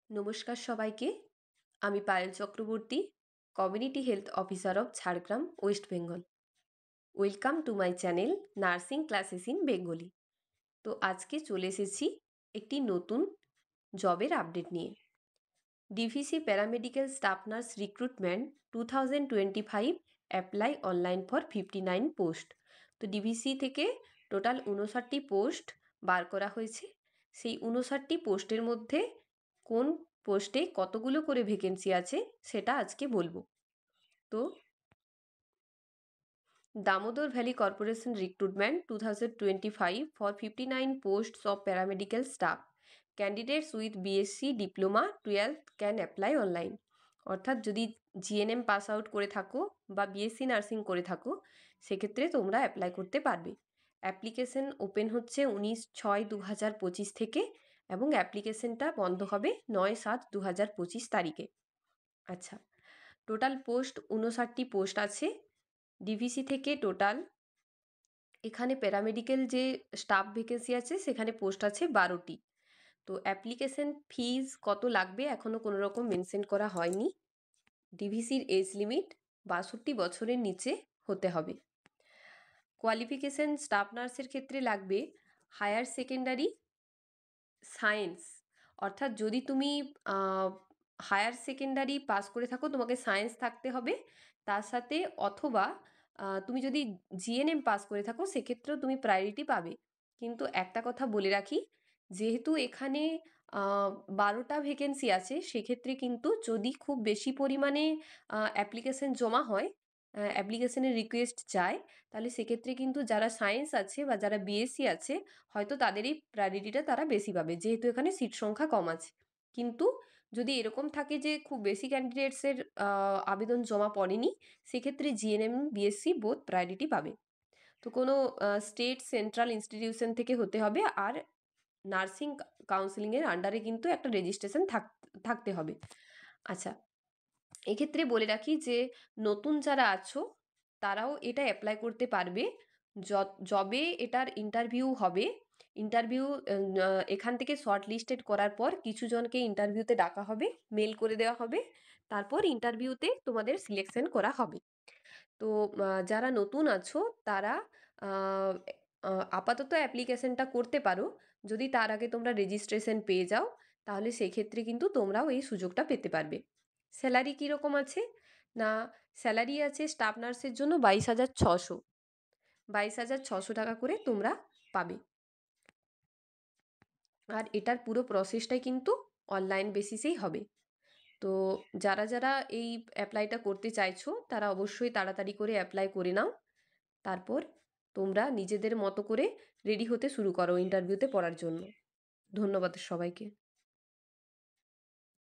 নমস্কার সবাইকে। আমি Payel Chakraborty, community health officer of Jhargram, West Bengal. Welcome to my channel nursing classes in Bengali. তো আজকে চলে এসেছি একটি নতুন জবের আপডেট নিয়ে। DVC paramedical staff nurse recruitment 2025 apply online for 59 post. তো ডিভিসি থেকে টোটাল 59টি পোস্ট বার করা হয়েছে। সেই 59টি পোস্টের মধ্যে কোন পোস্টে কতগুলো করে ভ্যাকেন্সি আছে সেটা আজকে বলবো। তো Damodar valley corporation recruitment 2025 for 59 posts of paramedical staff. Candidates with BSc diploma 12th can apply online. অর্থাৎ যদি জিএনএম পাস আউট করে থাকো বা বিএসসি নার্সিং করে থাকো সেক্ষেত্রে তোমরা অ্যাপ্লাই করতে পারবে। অ্যাপ্লিকেশন ওপেন হচ্ছে 19/6/2025 থেকে এবং অ্যাপ্লিকেশনটা বন্ধ হবে 9/7/2025 তারিখে। আচ্ছা, টোটাল পোস্ট 59টি পোস্ট আছে ডিভিসি থেকে। টোটাল এখানে প্যারামেডিক্যাল যে স্টাফ ভ্যাকেন্সি আছে সেখানে পোস্ট আছে 12টি। তো অ্যাপ্লিকেশন ফিজ কত লাগবে এখনও কোনো রকম মেনশন করা হয়নি। ডিভিসির এজ লিমিট 62 বছরের নিচে হতে হবে। কোয়ালিফিকেশন স্টাফ নার্সের ক্ষেত্রে লাগবে হায়ার সেকেন্ডারি সায়েন্স। অর্থাৎ যদি তুমি হায়ার সেকেন্ডারি পাস করে থাকো তোমাকে সায়েন্স থাকতে হবে তার সাথে, অথবা তুমি যদি জিএনএম পাস করে থাকো সেক্ষেত্রেও তুমি প্রায়োরিটি পাবে। কিন্তু একটা কথা বলে রাখি, যেহেতু এখানে 12টা ভ্যাকেন্সি আছে সেক্ষেত্রে কিন্তু যদি খুব বেশি পরিমাণে অ্যাপ্লিকেশন জমা হয়, অ্যাপ্লিকেশনের রিকোয়েস্ট যায়, তাহলে সেক্ষেত্রে কিন্তু যারা সায়েন্স আছে বা যারা বিএসসি আছে হয়তো তাদেরই প্রায়োরিটিটা তারা বেশি পাবে, যেহেতু এখানে সিট সংখ্যা কম আছে। কিন্তু যদি এরকম থাকে যে খুব বেশি ক্যান্ডিডেটসের আবেদন জমা পড়েনি, সেক্ষেত্রে জিএনএম বিএসসি বোথ প্রায়োরিটি পাবে। তো কোনো স্টেট সেন্ট্রাল ইনস্টিটিউশন থেকে হতে হবে, আর নার্সিং কাউন্সিলিংয়ের আন্ডারে কিন্তু একটা রেজিস্ট্রেশন থাকতে হবে। আচ্ছা, এক্ষেত্রে বলে রাখি যে নতুন যারা আছো তারাও এটা অ্যাপ্লাই করতে পারবে। যবে এটার ইন্টারভিউ হবে, ইন্টারভিউ এখান থেকে শর্ট লিস্টেড করার পর কিছু জনকে ইন্টারভিউতে ডাকা হবে, মেল করে দেওয়া হবে, তারপর ইন্টারভিউতে তোমাদের সিলেকশন করা হবে। তো যারা নতুন আছো তারা আপাতত অ্যাপ্লিকেশনটা করতে পারো। যদি তার আগে তোমরা রেজিস্ট্রেশন পেয়ে যাও তাহলে সেক্ষেত্রে কিন্তু তোমরাও এই সুযোগটা পেতে পারবে। স্যালারি কীরকম আছে না, স্যালারি আছে স্টাফ নার্সের জন্য 22,600, 22,600 টাকা করে তোমরা পাবে। আর এটার পুরো প্রসেসটাই কিন্তু অনলাইন বেসিসেই হবে। তো যারা যারা এই অ্যাপ্লাইটা করতে চাইছো তারা অবশ্যই তাড়াতাড়ি করে অ্যাপ্লাই করে নাও। তারপর তোমরা নিজেদের মতো করে রেডি হতে শুরু করো ইন্টারভিউতে পড়ার জন্য। ধন্যবাদ সবাইকে।